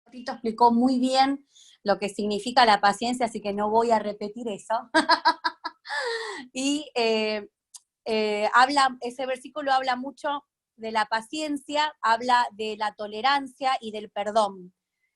Tito explicó muy bien lo que significa la paciencia, así que no voy a repetir eso. Y ese versículo habla mucho de la paciencia, habla de la tolerancia y del perdón.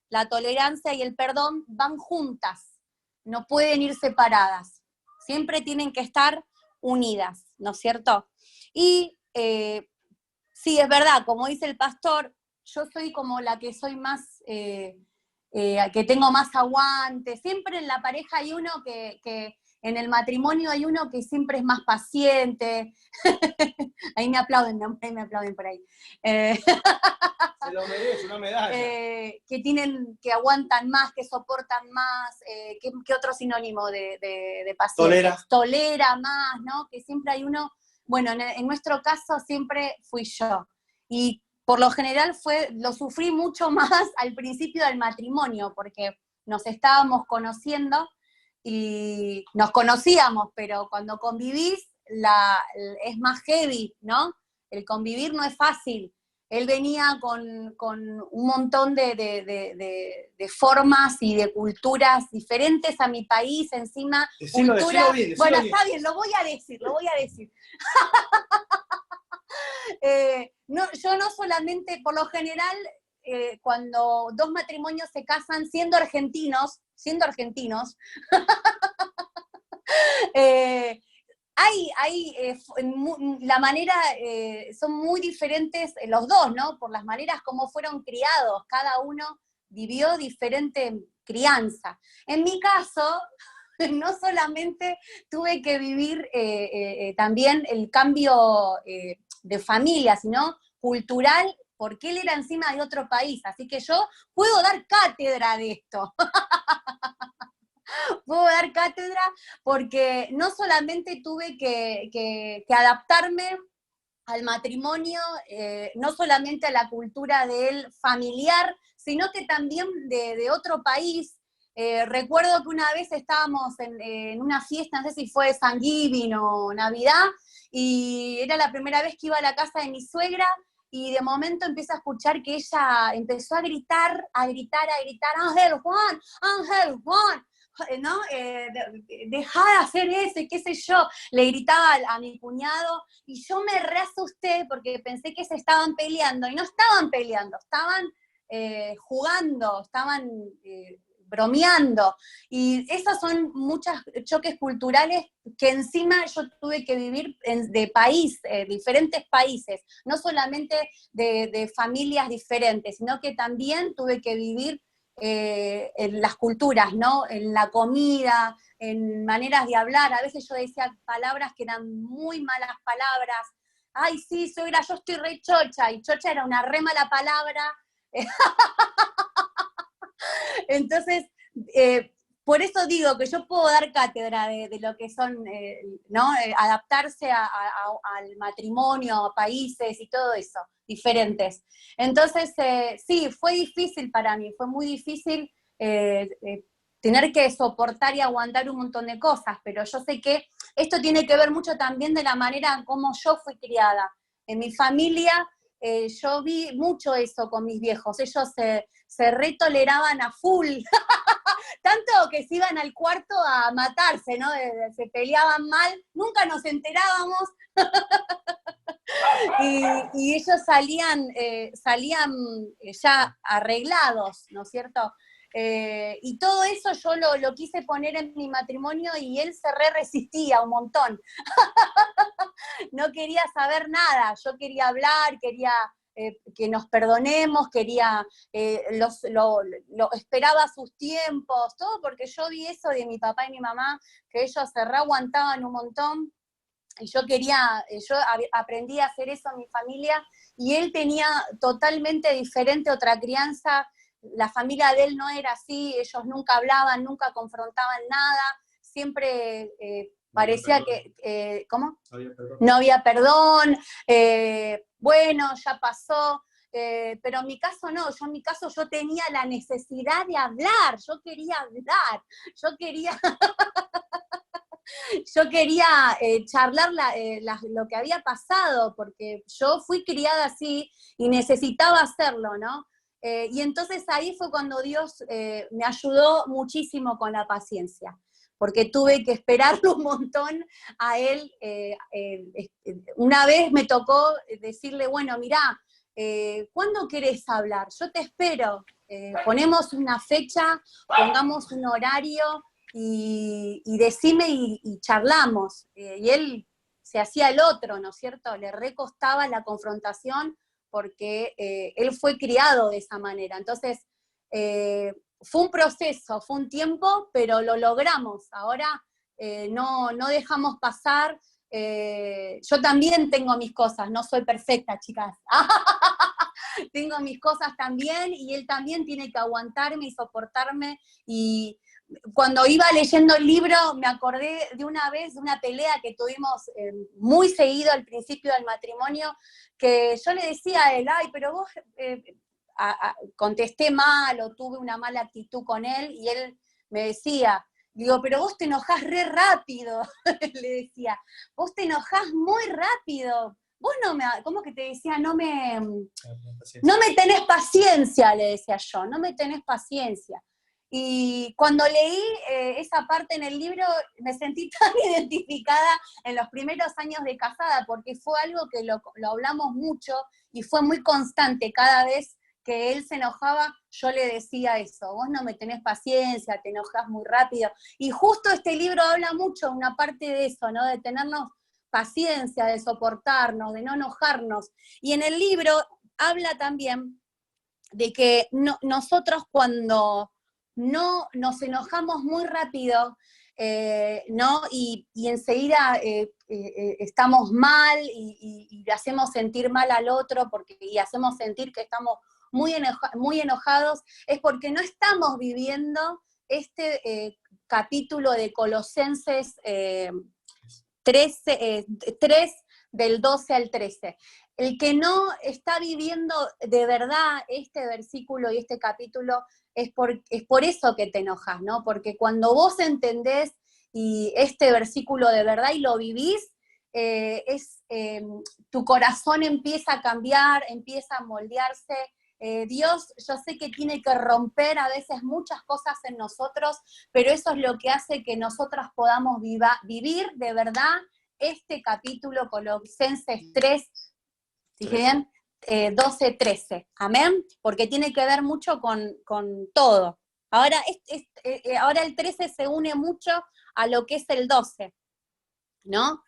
La tolerancia y el perdón van juntas, no pueden ir separadas, siempre tienen que estar unidas, ¿no es cierto? Y sí, es verdad, como dice el pastor, yo soy como la que soy más, que tengo más aguante. Siempre en la pareja hay uno que en el matrimonio hay uno que siempre es más paciente. Ahí me aplauden por ahí. Se lo merece, una medalla. Que aguantan más, que soportan más. ¿Qué otro sinónimo de paciencia? Tolera más, ¿no? Que siempre hay uno. Bueno, en nuestro caso siempre fui yo. Y por lo general lo sufrí mucho más al principio del matrimonio, porque nos estábamos conociendo y nos conocíamos, pero cuando convivís es más heavy, ¿no? El convivir no es fácil. Él venía con un montón de formas y de culturas diferentes a mi país, encima. Decilo bien. Bueno, está bien, lo voy a decir. Yo no solamente, por lo general, cuando dos matrimonios se casan siendo argentinos, la manera, son muy diferentes los dos, ¿no? Por las maneras como fueron criados, cada uno vivió diferente crianza. En mi caso, no solamente tuve que vivir también el cambio de familia, sino cultural, porque él era encima de otro país, así que yo puedo dar cátedra de esto. Puedo dar cátedra porque no solamente tuve que adaptarme al matrimonio, no solamente a la cultura de él familiar, sino que también de otro país. Recuerdo que una vez estábamos en una fiesta, no sé si fue Thanksgiving o Navidad, y era la primera vez que iba a la casa de mi suegra, y de momento empiezo a escuchar que ella empezó a gritar, Ángel Juan, ¿no? Dejá de hacer eso, qué sé yo, le gritaba a mi cuñado, y yo me reasusté porque pensé que se estaban peleando, y no estaban peleando, estaban jugando, estaban bromeando, y esos son muchos choques culturales que encima yo tuve que vivir de país, diferentes países, no solamente de familias diferentes, sino que también tuve que vivir en las culturas, ¿no? En la comida, en maneras de hablar. A veces yo decía palabras que eran muy malas palabras. Ay, sí, suegra, yo estoy re chocha, y chocha era una re mala palabra. Entonces, por eso digo que yo puedo dar cátedra de lo que son, ¿no? Adaptarse al matrimonio, a países y todo eso, diferentes. Entonces, sí, fue difícil para mí, fue muy difícil tener que soportar y aguantar un montón de cosas, pero yo sé que esto tiene que ver mucho también de la manera en cómo yo fui criada. En mi familia, yo vi mucho eso con mis viejos, ellos se retoleraban a full, tanto que se iban al cuarto a matarse, ¿no? Se peleaban mal, nunca nos enterábamos, y ellos salían ya arreglados, ¿no es cierto? Y todo eso yo lo quise poner en mi matrimonio, y él se resistía un montón. No quería saber nada, yo quería hablar, quería que nos perdonemos, quería, esperaba sus tiempos, todo porque yo vi eso de mi papá y mi mamá, que ellos se reaguantaban un montón, y yo aprendí a hacer eso en mi familia, y él tenía totalmente diferente otra crianza. La familia de él no era así, ellos nunca hablaban, nunca confrontaban nada, siempre parecía que, ¿cómo? No había perdón, bueno, ya pasó, pero en mi caso no, en mi caso yo tenía la necesidad de hablar, yo quería hablar, yo quería charlar lo que había pasado, porque yo fui criada así y necesitaba hacerlo, ¿no? Y entonces ahí fue cuando Dios me ayudó muchísimo con la paciencia, porque tuve que esperarlo un montón a él. Una vez me tocó decirle, bueno, mirá, ¿cuándo querés hablar? Yo te espero. Ponemos una fecha, pongamos un horario y decime y charlamos. Y él se hacía el otro, ¿no es cierto? Le recostaba la confrontación porque él fue criado de esa manera. Entonces, fue un proceso, fue un tiempo, pero lo logramos. Ahora no dejamos pasar. Yo también tengo mis cosas, no soy perfecta, chicas. Tengo mis cosas también y él también tiene que aguantarme y soportarme. Y cuando iba leyendo el libro me acordé de una vez, de una pelea que tuvimos muy seguido al principio del matrimonio, que yo le decía a él, ay, pero vos contesté mal o tuve una mala actitud con él, y él me decía, digo, pero vos te enojás re rápido, le decía, vos te enojás muy rápido, vos no me, ¿cómo que te decía? No me tenés paciencia, le decía yo, no me tenés paciencia. Y cuando leí esa parte en el libro, me sentí tan identificada en los primeros años de casada, porque fue algo que lo hablamos mucho y fue muy constante. Cada vez que él se enojaba, yo le decía eso, vos no me tenés paciencia, te enojás muy rápido. Y justo este libro habla mucho, una parte de eso, ¿no? De tenernos paciencia, de soportarnos, de no enojarnos. Y en el libro habla también de que nosotros cuando no nos enojamos muy rápido, ¿no? Y enseguida estamos mal y hacemos sentir mal al otro y hacemos sentir que estamos muy enojados, es porque no estamos viviendo este capítulo de Colosenses 3 del 12 al 13. El que no está viviendo de verdad este versículo y este capítulo es por eso que te enojas, ¿no? Porque cuando vos entendés y este versículo de verdad y lo vivís, tu corazón empieza a cambiar, empieza a moldearse. Dios, yo sé que tiene que romper a veces muchas cosas en nosotros, pero eso es lo que hace que nosotras podamos vivir de verdad este capítulo, Colosenses 3, ¿dije bien? 12, 13, amén, porque tiene que ver mucho con todo. Ahora, ahora el 13 se une mucho a lo que es el 12, ¿no?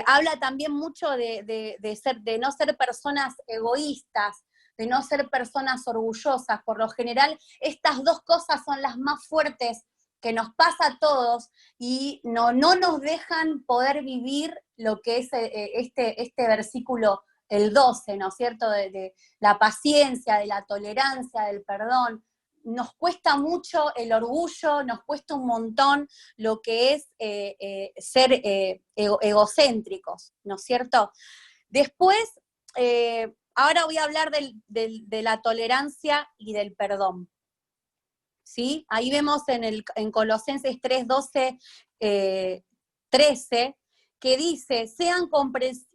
Habla también mucho de no ser personas egoístas, de no ser personas orgullosas. Por lo general, estas dos cosas son las más fuertes que nos pasa a todos y no nos dejan poder vivir lo que es este versículo, el 12, ¿no es cierto? De la paciencia, de la tolerancia, del perdón. Nos cuesta mucho el orgullo, nos cuesta un montón lo que es ser egocéntricos, ¿no es cierto? Después, ahora voy a hablar de la tolerancia y del perdón. ¿Sí? Ahí vemos en Colosenses 3, 12, 13, que dice, sean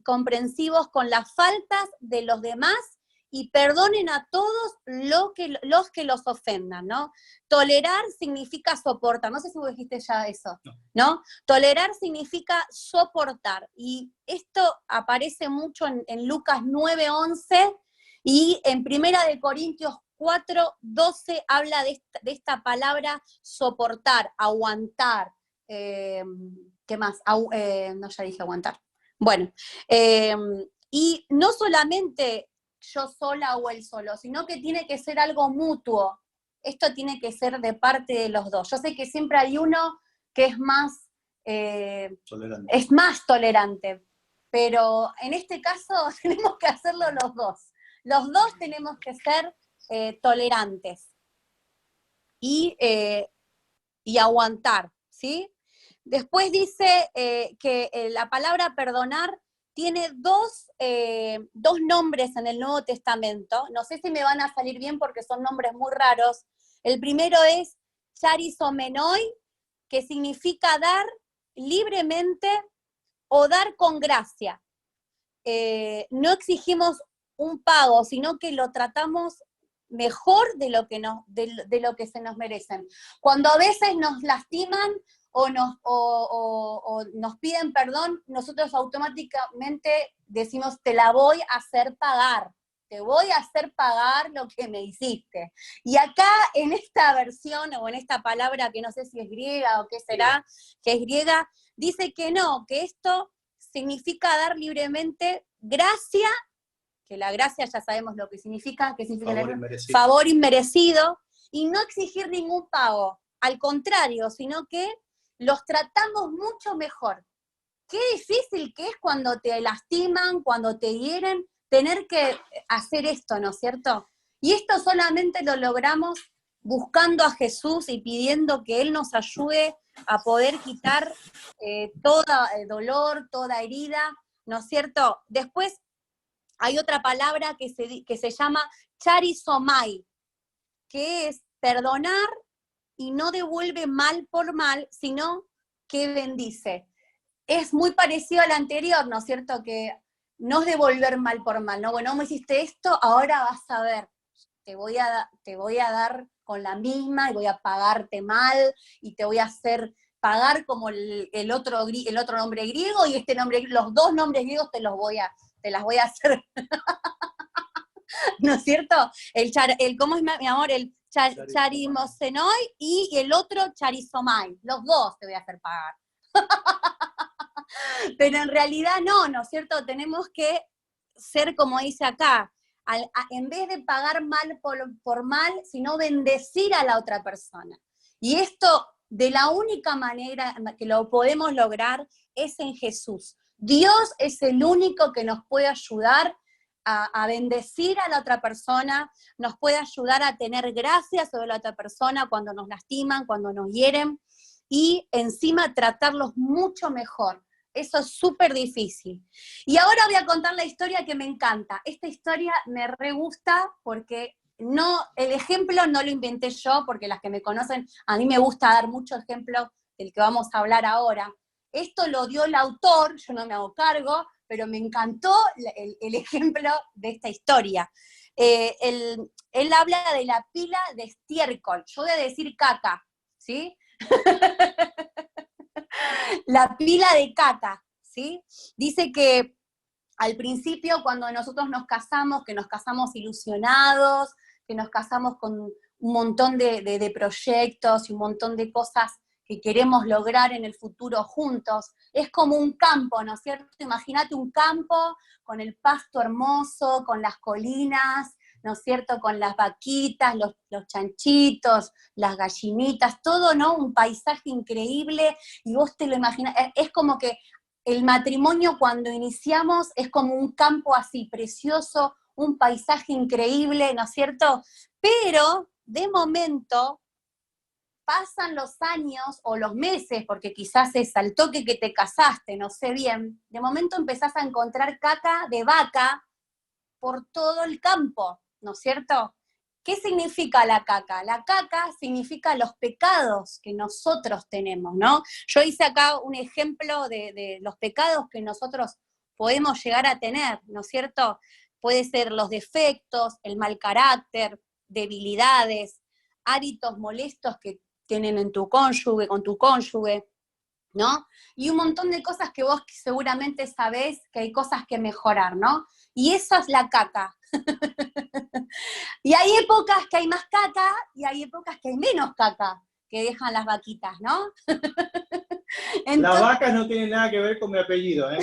comprensivos con las faltas de los demás y perdonen a todos los que los ofendan, ¿no? Tolerar significa soportar, no sé si vos dijiste ya eso, ¿no? Tolerar significa soportar, y esto aparece mucho en Lucas 9, 11, y en Primera de Corintios 4, 12 habla de esta palabra soportar, aguantar, ¿qué más? No, ya dije aguantar. Bueno, y no solamente yo sola o él solo, sino que tiene que ser algo mutuo. Esto tiene que ser de parte de los dos. Yo sé que siempre hay uno que es más tolerante, pero en este caso tenemos que hacerlo los dos. Los dos tenemos que ser tolerantes y aguantar, ¿sí? Después dice que la palabra perdonar tiene dos nombres en el Nuevo Testamento. No sé si me van a salir bien porque son nombres muy raros. El primero es charizomenoi, que significa dar libremente o dar con gracia. No exigimos un pago, sino que lo tratamos mejor de lo que, de lo que se nos merecen. Cuando a veces nos lastiman o nos piden perdón, nosotros automáticamente decimos, te la voy a hacer pagar. Te voy a hacer pagar lo que me hiciste. Y acá, en esta versión, o en esta palabra, que no sé si es griega o qué será, que es griega, dice que no, que esto significa dar libremente gracia, que la gracia ya sabemos lo que significa favor inmerecido, y no exigir ningún pago. Al contrario, sino que los tratamos mucho mejor. Qué difícil que es cuando te lastiman, cuando te hieren, tener que hacer esto, ¿no es cierto? Y esto solamente lo logramos buscando a Jesús y pidiendo que Él nos ayude a poder quitar todo dolor, toda herida, ¿no es cierto? Después hay otra palabra que se llama charizomai, que es perdonar y no devuelve mal por mal, sino que bendice. Es muy parecido al anterior, ¿no es cierto? Que no es devolver mal por mal, ¿no? Bueno, me hiciste esto, ahora vas a ver, te voy a dar con la misma y voy a pagarte mal y te voy a hacer pagar como el otro nombre griego y este nombre, los dos nombres griegos te las voy a hacer, ¿no es cierto? ¿Cómo es, mi amor? El charimosenoi y el otro charizomai, los dos te voy a hacer pagar. Pero en realidad no es cierto? Tenemos que ser como dice acá, en vez de pagar mal por mal, sino bendecir a la otra persona. Y esto, de la única manera que lo podemos lograr, es en Jesús. Dios es el único que nos puede ayudar a bendecir a la otra persona, nos puede ayudar a tener gracia sobre la otra persona cuando nos lastiman, cuando nos hieren, y encima tratarlos mucho mejor. Eso es súper difícil. Y ahora voy a contar la historia que me encanta. Esta historia me re gusta porque el ejemplo no lo inventé yo, porque las que me conocen, a mí me gusta dar mucho ejemplo del que vamos a hablar ahora. Esto lo dio el autor, yo no me hago cargo, pero me encantó el ejemplo de esta historia. Él habla de la pila de estiércol. Yo voy a decir caca, ¿sí? La pila de caca, ¿sí? Dice que al principio, cuando nosotros nos casamos, que nos casamos ilusionados, que nos casamos con un montón de proyectos y un montón de cosas que queremos lograr en el futuro juntos, es como un campo, ¿no es cierto? Imagínate un campo con el pasto hermoso, con las colinas, ¿no es cierto? Con las vaquitas, los chanchitos, las gallinitas, todo, ¿no? Un paisaje increíble, y vos te lo imaginás, es como que el matrimonio cuando iniciamos es como un campo así precioso, un paisaje increíble, ¿no es cierto? Pero, de momento, pasan los años o los meses, porque quizás es al toque que te casaste, no sé bien, de momento empezás a encontrar caca de vaca por todo el campo, ¿no es cierto? ¿Qué significa la caca? La caca significa los pecados que nosotros tenemos, ¿no? Yo hice acá un ejemplo de los pecados que nosotros podemos llegar a tener, ¿no es cierto? Puede ser los defectos, el mal carácter, debilidades, hábitos molestos que tienen en tu cónyuge, con tu cónyuge, ¿no? Y un montón de cosas que vos seguramente sabés que hay cosas que mejorar, ¿no? Y eso es la caca. Y hay épocas que hay más caca y hay épocas que hay menos caca que dejan las vaquitas, ¿no? Entonces, las vacas no tienen nada que ver con mi apellido, ¿eh?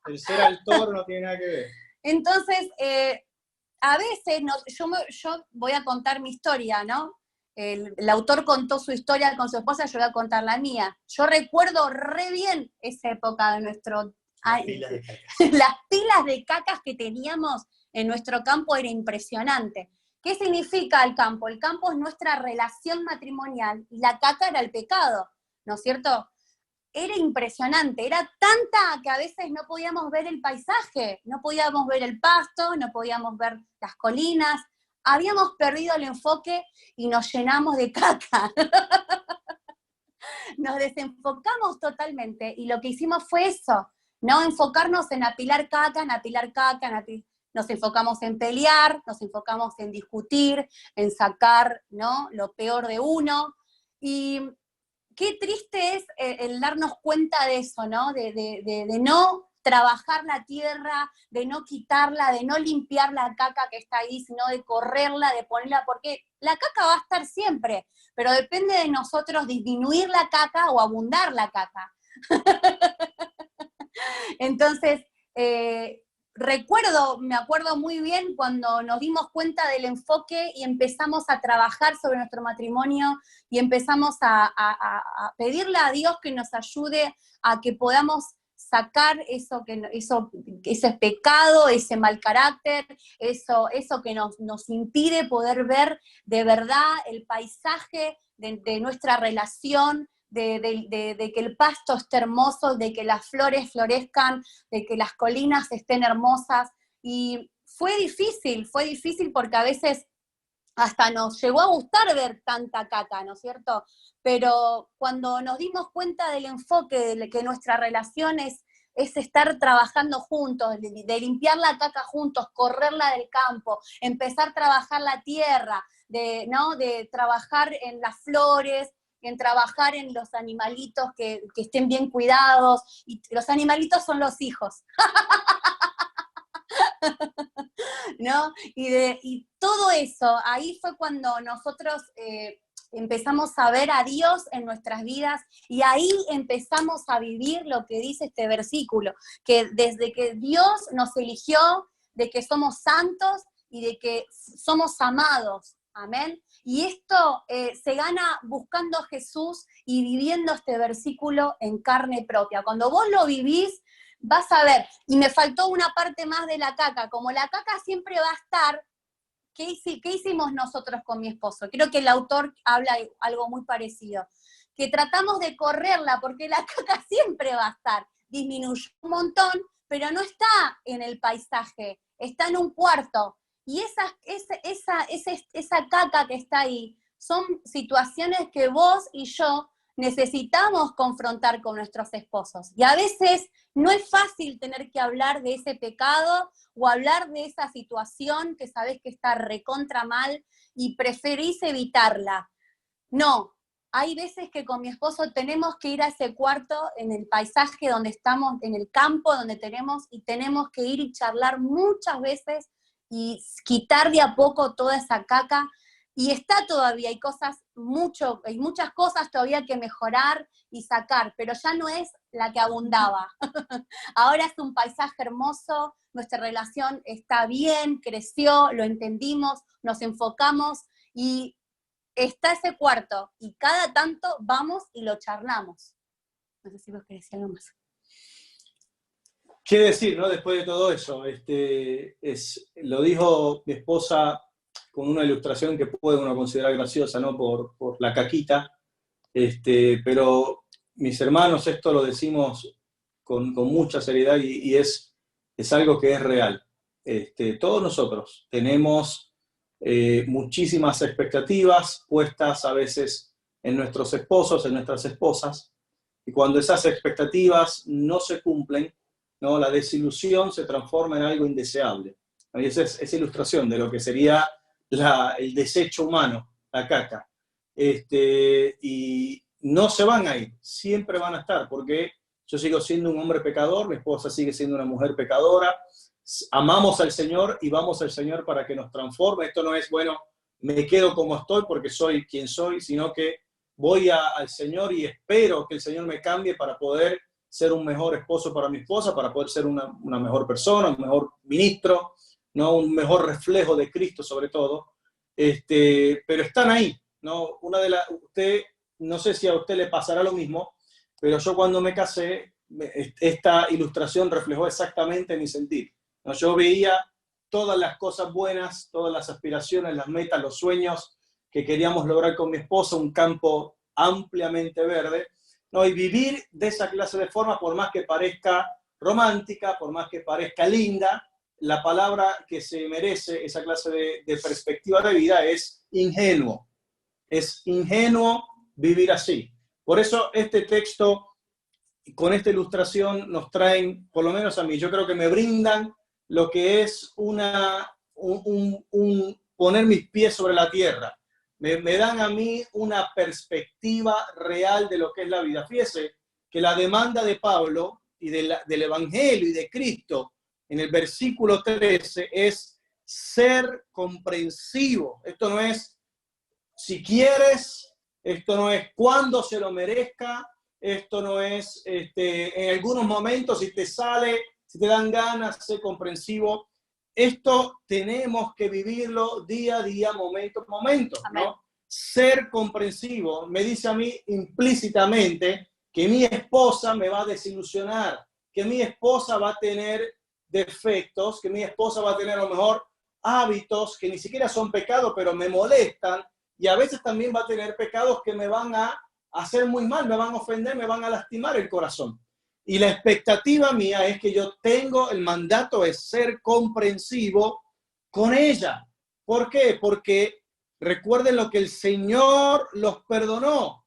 El ser autor no tiene nada que ver. Entonces, a veces, yo voy a contar mi historia, ¿no? El autor contó su historia con su esposa, yo voy a contar la mía. Yo recuerdo re bien esa época de nuestro... Las pilas de cacas que teníamos en nuestro campo era impresionante. ¿Qué significa el campo? El campo es nuestra relación matrimonial y la caca era el pecado, ¿no es cierto? Era impresionante, era tanta que a veces no podíamos ver el paisaje, no podíamos ver el pasto, no podíamos ver las colinas, habíamos perdido el enfoque y nos llenamos de caca. Nos desenfocamos totalmente y lo que hicimos fue eso, no enfocarnos en apilar caca, nos enfocamos en pelear, nos enfocamos en discutir, en sacar, ¿no?, lo peor de uno. Y qué triste es el darnos cuenta de eso, ¿no? De no trabajar la tierra, de no quitarla, de no limpiar la caca que está ahí, sino de correrla, de ponerla, porque la caca va a estar siempre, pero depende de nosotros disminuir la caca o abundar la caca. Entonces, me acuerdo muy bien cuando nos dimos cuenta del enfoque y empezamos a trabajar sobre nuestro matrimonio y empezamos a pedirle a Dios que nos ayude a que podamos sacar ese pecado, ese mal carácter, eso que nos impide poder ver de verdad el paisaje de nuestra relación, de que el pasto esté hermoso, de que las flores florezcan, de que las colinas estén hermosas. Y fue difícil porque a veces hasta nos llegó a gustar ver tanta caca, ¿no es cierto? Pero cuando nos dimos cuenta del enfoque, de que nuestra relación es estar trabajando juntos, de limpiar la caca juntos, correrla del campo, empezar a trabajar la tierra, ¿no?, de trabajar en las flores, en trabajar en los animalitos que estén bien cuidados, y los animalitos son los hijos. ¿No? Y todo eso, ahí fue cuando nosotros empezamos a ver a Dios en nuestras vidas, y ahí empezamos a vivir lo que dice este versículo, que desde que Dios nos eligió, de que somos santos y de que somos amados, amén. Y esto se gana buscando a Jesús y viviendo este versículo en carne propia. Cuando vos lo vivís, vas a ver. Y me faltó una parte más de la caca. Como la caca siempre va a estar, ¿qué hicimos nosotros con mi esposo? Creo que el autor habla de algo muy parecido. Que tratamos de correrla, porque la caca siempre va a estar. Disminuyó un montón, pero no está en el paisaje, está en un cuarto. Y esa caca que está ahí son situaciones que vos y yo necesitamos confrontar con nuestros esposos. Y a veces no es fácil tener que hablar de ese pecado o hablar de esa situación que sabés que está recontra mal y preferís evitarla. No, hay veces que con mi esposo tenemos que ir a ese cuarto en el paisaje donde estamos, en el campo donde tenemos que ir y charlar muchas veces y quitar de a poco toda esa caca. Y está todavía, hay muchas cosas todavía que mejorar y sacar, pero ya no es la que abundaba. Ahora es un paisaje hermoso, nuestra relación está bien, creció, lo entendimos, nos enfocamos y está ese cuarto, y cada tanto vamos y lo charlamos. No sé si vos querés decir algo más. ¿Qué decir, no? Después de todo eso, lo dijo mi esposa con una ilustración que puede uno considerar graciosa, ¿no? Por la caquita, pero mis hermanos, esto lo decimos con mucha seriedad y es algo que es real. Todos nosotros tenemos muchísimas expectativas puestas a veces en nuestros esposos, en nuestras esposas, y cuando esas expectativas no se cumplen, ¿no?, la desilusión se transforma en algo indeseable. Y esa es esa ilustración de lo que sería el desecho humano, la caca. Y no se van a ir, siempre van a estar, porque yo sigo siendo un hombre pecador, mi esposa sigue siendo una mujer pecadora, amamos al Señor y vamos al Señor para que nos transforme. Esto no es, bueno, me quedo como estoy porque soy quien soy, sino que voy al Señor y espero que el Señor me cambie para poder ser un mejor esposo para mi esposa, para poder ser una mejor persona, un mejor ministro, ¿no?, un mejor reflejo de Cristo sobre todo. Pero están ahí, ¿no? Usted, no sé si a usted le pasará lo mismo, pero yo cuando me casé, esta ilustración reflejó exactamente mi sentir, ¿no? Yo veía todas las cosas buenas, todas las aspiraciones, las metas, los sueños que queríamos lograr con mi esposa, un campo ampliamente verde, ¿no? Y vivir de esa clase de forma, por más que parezca romántica, por más que parezca linda, la palabra que se merece esa clase de perspectiva de vida es ingenuo. Es ingenuo vivir así. Por eso este texto, con esta ilustración, nos traen, por lo menos a mí, yo creo que me brindan lo que es poner mis pies sobre la tierra. Me dan a mí una perspectiva real de lo que es la vida. Fíjese que la demanda de Pablo y del Evangelio y de Cristo en el versículo 13 es ser comprensivo. Esto no es si quieres, esto no es cuando se lo merezca, esto no es en algunos momentos si te sale, si te dan ganas, ser comprensivo. Esto tenemos que vivirlo día a día, momento a momento, ¿no? Ser comprensivo me dice a mí implícitamente que mi esposa me va a desilusionar, que mi esposa va a tener defectos, que mi esposa va a tener a lo mejor hábitos que ni siquiera son pecados, pero me molestan, y a veces también va a tener pecados que me van a hacer muy mal, me van a ofender, me van a lastimar el corazón. Y la expectativa mía es que yo tengo el mandato de ser comprensivo con ella. ¿Por qué? Porque recuerden lo que el Señor los perdonó.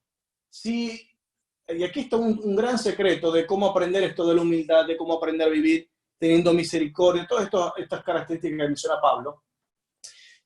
Y aquí está un gran secreto de cómo aprender esto de la humildad, de cómo aprender a vivir teniendo misericordia, todas estas características que menciona Pablo.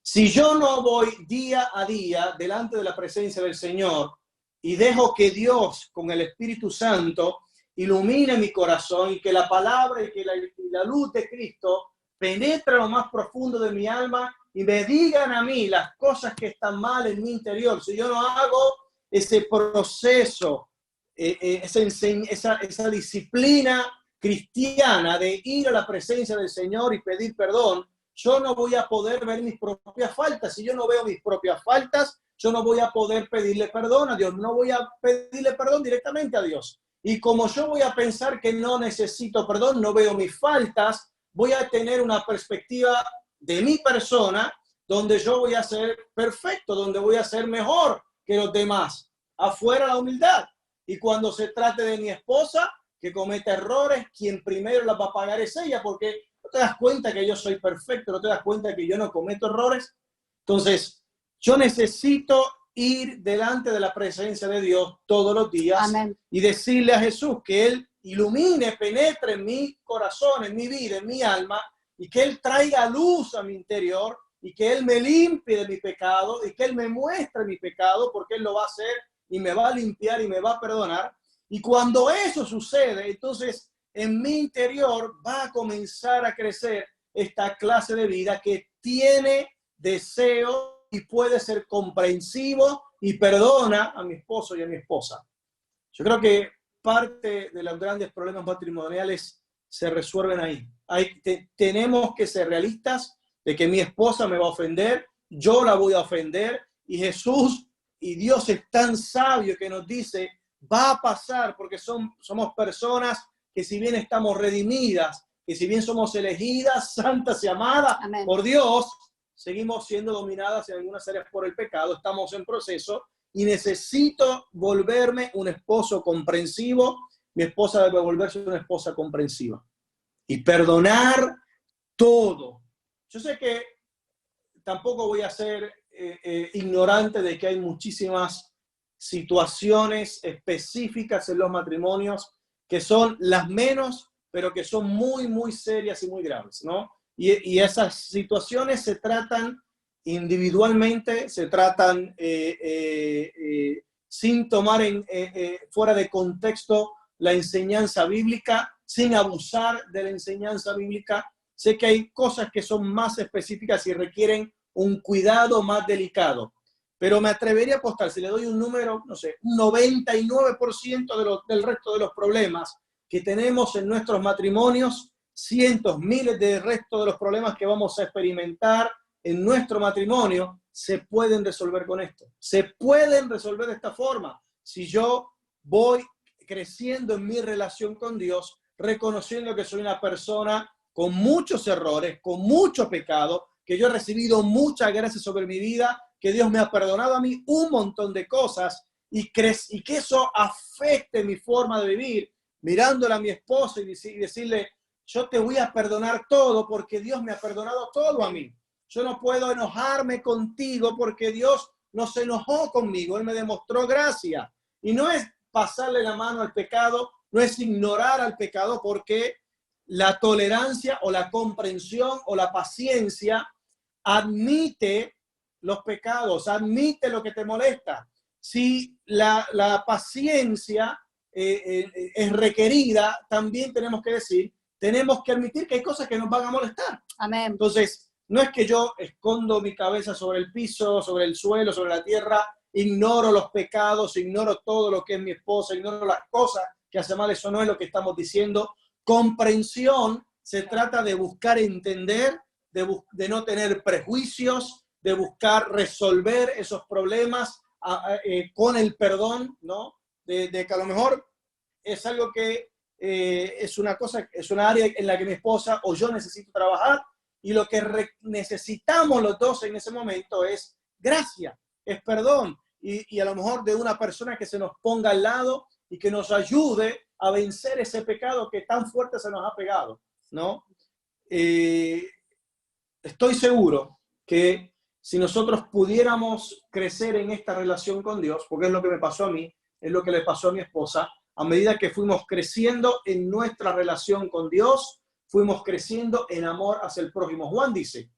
Si yo no voy día a día delante de la presencia del Señor y dejo que Dios con el Espíritu Santo ilumine mi corazón y que la palabra y que la luz de Cristo penetre lo más profundo de mi alma y me digan a mí las cosas que están mal en mi interior, si yo no hago ese proceso, esa disciplina cristiana de ir a la presencia del Señor y pedir perdón, yo no voy a poder ver mis propias faltas. Si yo no veo mis propias faltas, yo no voy a poder pedirle perdón a Dios, no voy a pedirle perdón directamente a Dios. Y como yo voy a pensar que no necesito perdón, no veo mis faltas, voy a tener una perspectiva de mi persona donde yo voy a ser perfecto, donde voy a ser mejor que los demás. Afuera la humildad. Y cuando se trate de mi esposa, que cometa errores, quien primero la va a pagar es ella, porque no te das cuenta que yo soy perfecto, no te das cuenta que yo no cometo errores. Entonces, yo necesito ir delante de la presencia de Dios todos los días. Amén. Y decirle a Jesús que Él ilumine, penetre en mi corazón, en mi vida, en mi alma, y que Él traiga luz a mi interior, y que Él me limpie de mi pecado, y que Él me muestre mi pecado, porque Él lo va a hacer, y me va a limpiar, y me va a perdonar. Y cuando eso sucede, entonces en mi interior va a comenzar a crecer esta clase de vida que tiene deseo y puede ser comprensivo y perdona a mi esposo y a mi esposa. Yo creo que parte de los grandes problemas matrimoniales se resuelven ahí. Tenemos que ser realistas de que mi esposa me va a ofender, yo la voy a ofender, y Jesús y Dios es tan sabio que nos dice, va a pasar, porque somos personas que si bien estamos redimidas, que si bien somos elegidas, santas y amadas Amén. Por Dios, seguimos siendo dominadas en algunas áreas por el pecado, estamos en proceso y necesito volverme un esposo comprensivo. Mi esposa debe volverse una esposa comprensiva y perdonar todo. Yo sé que tampoco voy a ser ignorante de que hay muchísimas situaciones específicas en los matrimonios que son las menos, pero que son muy, muy serias y muy graves, ¿no? Y esas situaciones se tratan individualmente, se tratan sin tomar fuera de contexto la enseñanza bíblica, sin abusar de la enseñanza bíblica. Sé que hay cosas que son más específicas y requieren un cuidado más delicado. Pero me atrevería a apostar, si le doy un número, no sé, un 99% del resto de los problemas que tenemos en nuestros matrimonios, cientos, miles de resto de los problemas que vamos a experimentar en nuestro matrimonio, se pueden resolver con esto. Se pueden resolver de esta forma. Si yo voy creciendo en mi relación con Dios, reconociendo que soy una persona con muchos errores, con mucho pecado, que yo he recibido mucha gracia sobre mi vida, que Dios me ha perdonado a mí un montón de cosas y que eso afecte mi forma de vivir, mirándola a mi esposo y decirle, yo te voy a perdonar todo porque Dios me ha perdonado todo a mí. Yo no puedo enojarme contigo porque Dios no se enojó conmigo, Él me demostró gracia. Y no es pasarle la mano al pecado, no es ignorar al pecado, porque la tolerancia o la comprensión o la paciencia admite los pecados, admite lo que te molesta. Si la paciencia es requerida, también tenemos que decir, tenemos que admitir que hay cosas que nos van a molestar. Amén. Entonces, no es que yo escondo mi cabeza sobre el piso, sobre el suelo, sobre la tierra, ignoro los pecados, ignoro todo lo que es mi esposa, ignoro las cosas que hace mal. Eso no es lo que estamos diciendo. Comprensión se trata de buscar entender, de no tener prejuicios, de buscar resolver esos problemas con el perdón, ¿no? De que a lo mejor es algo que es una cosa, es una área en la que mi esposa o yo necesito trabajar, y lo que necesitamos los dos en ese momento es gracia, es perdón, y a lo mejor de una persona que se nos ponga al lado y que nos ayude a vencer ese pecado que tan fuerte se nos ha pegado, ¿no? Estoy seguro que si nosotros pudiéramos crecer en esta relación con Dios, porque es lo que me pasó a mí, es lo que le pasó a mi esposa, a medida que fuimos creciendo en nuestra relación con Dios, fuimos creciendo en amor hacia el prójimo. Juan dice,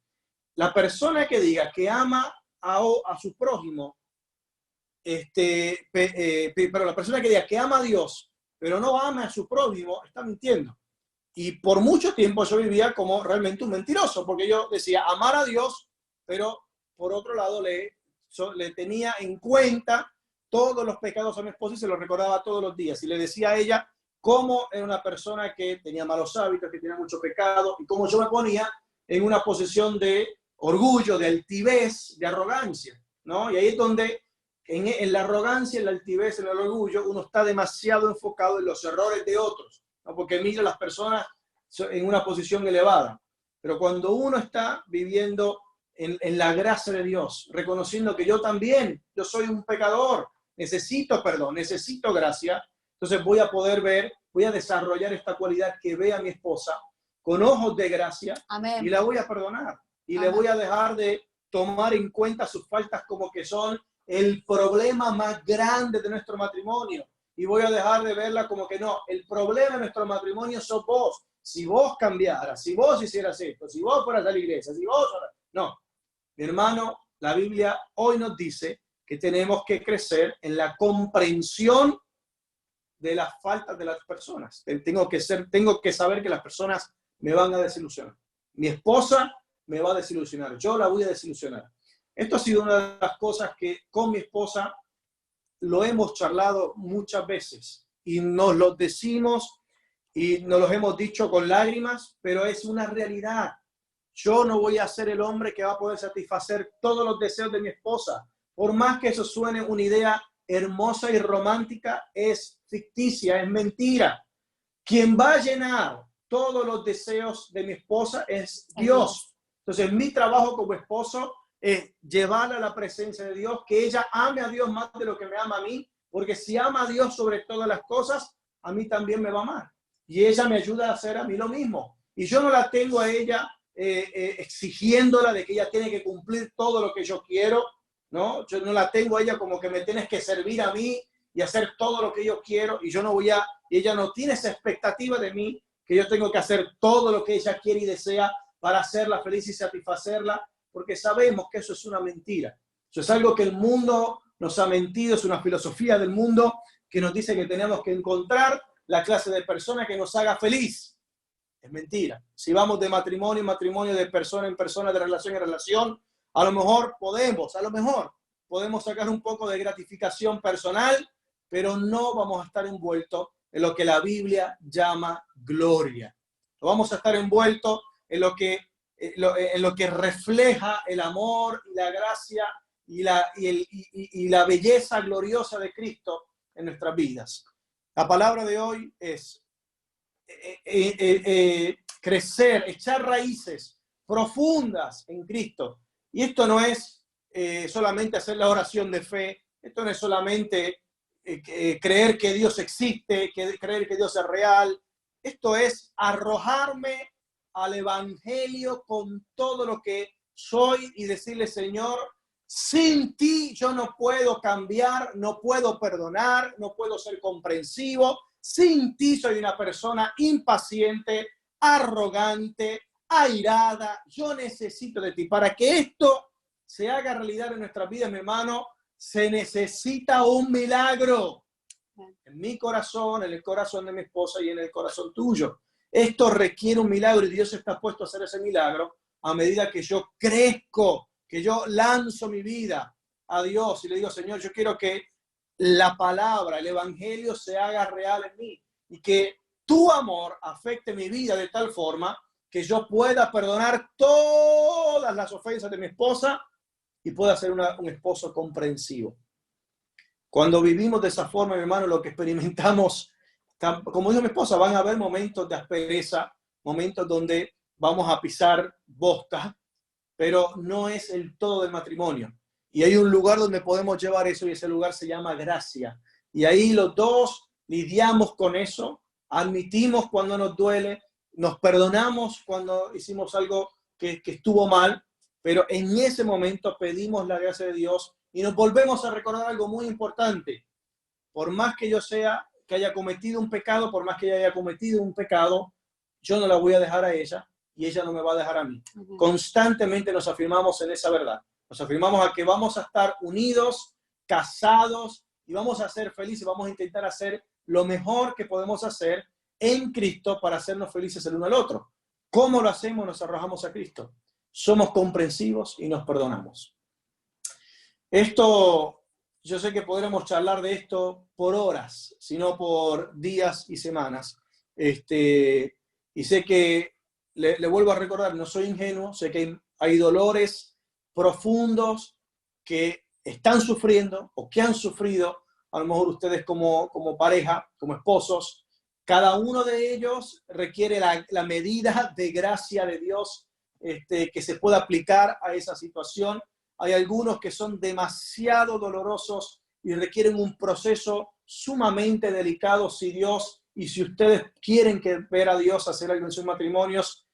la persona que diga que ama a su prójimo, pero la persona que diga que ama a Dios, pero no ama a su prójimo, está mintiendo. Y por mucho tiempo yo vivía como realmente un mentiroso, porque yo decía amar a Dios, pero por otro lado le tenía en cuenta todos los pecados a mi esposa y se los recordaba todos los días. Y le decía a ella cómo era una persona que tenía malos hábitos, que tenía mucho pecado, y cómo yo me ponía en una posición de orgullo, de altivez, de arrogancia, ¿no? Y ahí es donde en la arrogancia, en la altivez, en el orgullo, uno está demasiado enfocado en los errores de otros, ¿no? Porque mira a las personas en una posición elevada. Pero cuando uno está viviendo en la gracia de Dios, reconociendo que yo también, yo soy un pecador, necesito perdón, necesito gracia, entonces voy a poder ver, voy a desarrollar esta cualidad que ve a mi esposa con ojos de gracia. Amén. Y la voy a perdonar. Y Amén. Le voy a dejar de tomar en cuenta sus faltas como que son el problema más grande de nuestro matrimonio. Y voy a dejar de verla como que no, el problema de nuestro matrimonio sos vos. Si vos cambiaras, si vos hicieras esto, si vos fueras a la iglesia, si vos... No, mi hermano, la Biblia hoy nos dice que tenemos que crecer en la comprensión de las faltas de las personas. Tengo que saber que las personas me van a desilusionar. Mi esposa me va a desilusionar, yo la voy a desilusionar. Esto ha sido una de las cosas que con mi esposa lo hemos charlado muchas veces y nos lo decimos y nos lo hemos dicho con lágrimas, pero es una realidad. Yo no voy a ser el hombre que va a poder satisfacer todos los deseos de mi esposa. Por más que eso suene una idea hermosa y romántica, es ficticia, es mentira. Quien va a llenar todos los deseos de mi esposa es Dios. Entonces, mi trabajo como esposo es llevarla a la presencia de Dios, que ella ame a Dios más de lo que me ama a mí, porque si ama a Dios sobre todas las cosas, a mí también me va a amar. Y ella me ayuda a hacer a mí lo mismo. Y yo no la tengo a ella exigiéndola de que ella tiene que cumplir todo lo que yo quiero, ¿no? Yo no la tengo a ella como que me tienes que servir a mí y hacer todo lo que yo quiero, y yo no voy a, y ella no tiene esa expectativa de mí, que yo tengo que hacer todo lo que ella quiere y desea para hacerla feliz y satisfacerla, porque sabemos que eso es una mentira. Eso es algo que el mundo nos ha mentido, es una filosofía del mundo que nos dice que tenemos que encontrar la clase de persona que nos haga feliz. Es mentira. Si vamos de matrimonio en matrimonio, de persona en persona, de relación en relación, a lo mejor podemos sacar un poco de gratificación personal, pero no vamos a estar envueltos en lo que la Biblia llama gloria. No vamos a estar envueltos en lo que refleja el amor y la gracia y la belleza gloriosa de Cristo en nuestras vidas. La palabra de hoy es crecer, echar raíces profundas en Cristo. Y esto no es solamente hacer la oración de fe, esto no es solamente creer que Dios existe, creer que Dios es real. Esto es arrojarme al Evangelio con todo lo que soy y decirle, Señor, sin ti yo no puedo cambiar, no puedo perdonar, no puedo ser comprensivo. Sin ti soy una persona impaciente, arrogante, airada. Yo necesito de ti. Para que esto se haga realidad en nuestras vidas, mi hermano, se necesita un milagro. En mi corazón, en el corazón de mi esposa y en el corazón tuyo. Esto requiere un milagro y Dios está puesto a hacer ese milagro a medida que yo crezco, que yo lanzo mi vida a Dios y le digo, Señor, yo quiero que la palabra, el evangelio se haga real en mí y que tu amor afecte mi vida de tal forma que yo pueda perdonar todas las ofensas de mi esposa y pueda ser un esposo comprensivo. Cuando vivimos de esa forma, mi hermano, lo que experimentamos, como dijo mi esposa, van a haber momentos de aspereza, momentos donde vamos a pisar bosta, pero no es el todo del matrimonio. Y hay un lugar donde podemos llevar eso y ese lugar se llama gracia. Y ahí los dos lidiamos con eso, admitimos cuando nos duele, nos perdonamos cuando hicimos algo que estuvo mal, pero en ese momento pedimos la gracia de Dios y nos volvemos a recordar algo muy importante. Por más que yo que haya cometido un pecado, por más que ella haya cometido un pecado, yo no la voy a dejar a ella y ella no me va a dejar a mí. Constantemente nos afirmamos en esa verdad. Nos afirmamos a que vamos a estar unidos, casados y vamos a ser felices. Vamos a intentar hacer lo mejor que podemos hacer en Cristo para hacernos felices el uno al otro. ¿Cómo lo hacemos? Nos arrojamos a Cristo. Somos comprensivos y nos perdonamos. Esto, yo sé que podremos charlar de esto por horas, sino por días y semanas. Y sé que, le vuelvo a recordar, no soy ingenuo, sé que hay dolores profundos que están sufriendo o que han sufrido, a lo mejor ustedes como pareja, como esposos. Cada uno de ellos requiere la medida de gracia de Dios que se pueda aplicar a esa situación. Hay algunos que son demasiado dolorosos y requieren un proceso sumamente delicado. Si ustedes quieren ver a Dios hacer algo en sus matrimonios,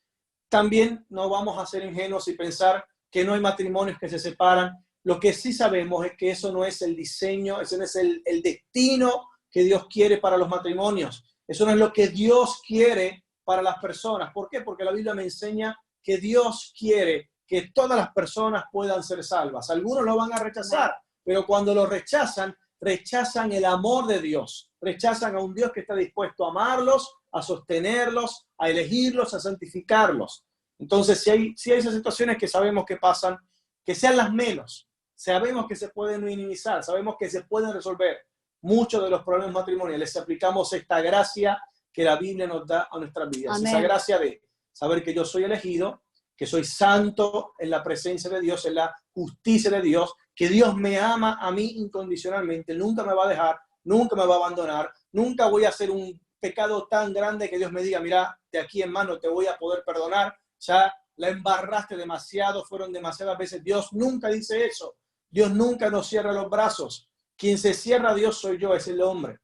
también no vamos a ser ingenuos y pensar que no hay matrimonios que se separan. Lo que sí sabemos es que eso no es el diseño, ese no es el destino que Dios quiere para los matrimonios. Eso no es lo que Dios quiere para las personas. ¿Por qué? Porque la Biblia me enseña que Dios quiere que todas las personas puedan ser salvas. Algunos lo van a rechazar, pero cuando lo rechazan, rechazan el amor de Dios. Rechazan a un Dios que está dispuesto a amarlos, a sostenerlos, a elegirlos, a santificarlos. Entonces, si hay esas situaciones que sabemos que pasan, que sean las menos. Sabemos que se pueden minimizar, sabemos que se pueden resolver muchos de los problemas matrimoniales si aplicamos esta gracia que la Biblia nos da a nuestras vidas. Amén. Esa gracia de saber que yo soy elegido, que soy santo en la presencia de Dios, en la justicia de Dios, que Dios me ama a mí incondicionalmente, nunca me va a dejar, nunca me va a abandonar, nunca voy a hacer un pecado tan grande que Dios me diga, mira, de aquí en más no te voy a poder perdonar, ya la embarraste demasiado, fueron demasiadas veces. Dios nunca dice eso, Dios nunca nos cierra los brazos. Quien se cierra a Dios soy yo, es el hombre.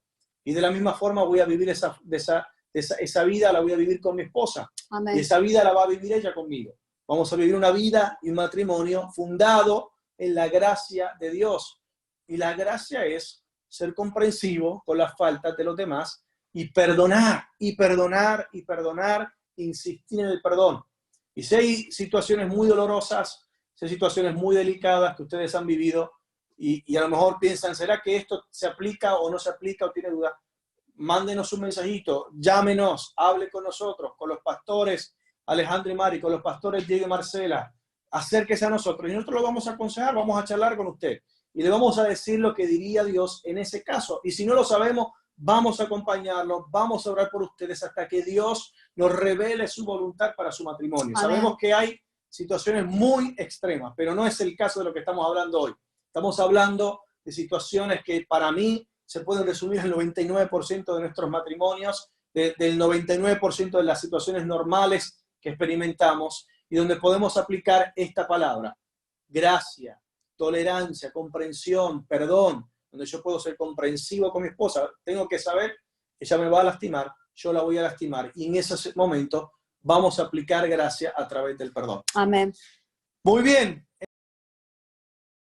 Y de la misma forma voy a vivir esa vida, la voy a vivir con mi esposa. Amén. Y esa vida la va a vivir ella conmigo. Vamos a vivir una vida y un matrimonio fundado en la gracia de Dios. Y la gracia es ser comprensivo con las faltas de los demás y perdonar, y perdonar, y perdonar, insistir en el perdón. Y si hay situaciones muy dolorosas, si hay situaciones muy delicadas que ustedes han vivido y a lo mejor piensan, ¿será que esto se aplica o no se aplica o tiene duda? Mándenos un mensajito, llámenos, hable con nosotros, con los pastores Alejandro y Mari, con los pastores Diego y Marcela, acérquese a nosotros y nosotros lo vamos a aconsejar, vamos a charlar con usted y le vamos a decir lo que diría Dios en ese caso. Y si no lo sabemos, vamos a acompañarlos, vamos a orar por ustedes hasta que Dios nos revele su voluntad para su matrimonio. Amén. Sabemos que hay situaciones muy extremas, pero no es el caso de lo que estamos hablando hoy. Estamos hablando de situaciones que para mí se pueden resumir en el 99% de nuestros matrimonios, del 99% de las situaciones normales que experimentamos y donde podemos aplicar esta palabra: gracia, tolerancia, comprensión, perdón, donde yo puedo ser comprensivo con mi esposa. Tengo que saber que ella me va a lastimar, yo la voy a lastimar y en ese momento vamos a aplicar gracia a través del perdón. Amén. Muy bien,